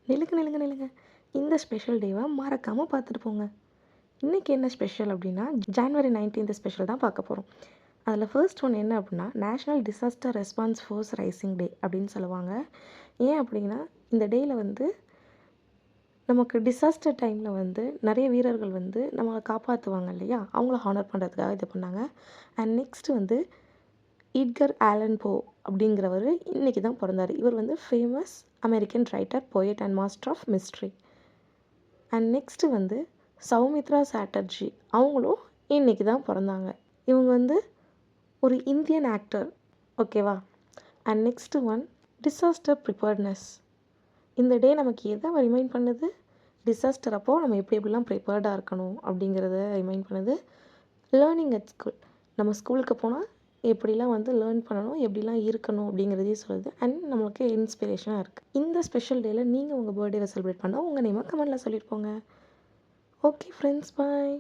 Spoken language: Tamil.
நில்லுங்க நில்லுங்க நில்லுங்க. இந்த ஸ்பெஷல் டேவை மறக்காமல் பார்த்துட்டு போங்க. இன்றைக்கி என்ன ஸ்பெஷல் அப்படின்னா, ஜான்வரி 19 ஸ்பெஷல் தான் பார்க்க போகிறோம். அதில் ஃபர்ஸ்ட் ஒன் என்ன அப்படின்னா, national disaster response force raising day அப்படின்னு சொல்லுவாங்க. ஏன் அப்படின்னா, இந்த டேயில் வந்து நமக்கு டிசாஸ்டர் டைமில் வந்து நிறைய வீரர்கள் வந்து நம்மளை காப்பாற்றுவாங்க இல்லையா, அவங்கள ஹானர் பண்ணுறதுக்காக இது பண்ணாங்க. அண்ட் நெக்ஸ்ட்டு வந்து எட்கர் ஆலன் போ அப்படிங்கிறவர் இன்றைக்கி தான் பிறந்தார். இவர் வந்து famous American writer, poet and master of mystery. And next வந்து சௌமித்ரா சாட்டர்ஜி, அவங்களும் இன்றைக்கி தான் பிறந்தாங்க. இவங்க வந்து ஒரு இந்தியன் ஆக்டர், ஓகேவா. And next one disaster preparedness. இந்த டே நமக்கு எதை ரிமைண்ட் பண்ணுது? டிசாஸ்டர் அப்போது நம்ம எப்படிலாம் ப்ரிப்பேர்டாக இருக்கணும் அப்படிங்கிறத ரிமைண்ட் பண்ணுது. லேர்னிங் அட் ஸ்கூல், நம்ம ஸ்கூலுக்கு போனால் எப்படிலாம் வந்து லேர்ன் பண்ணணும், எப்படிலாம் இருக்கணும் அப்படிங்கிறதையும் சொல்லுது. அண்ட் நம்மளுக்கு இன்ஸ்பிரேஷனாக இருக்குது. இந்த ஸ்பெஷல் டேயில் நீங்கள் உங்கள் பர்த்டேவை செலிப்ரேட் பண்ணால் உங்கள் நேமை கமெண்ட்டில் சொல்லியிருப்போங்க. ஓகே ஃப்ரெண்ட்ஸ், பாய்.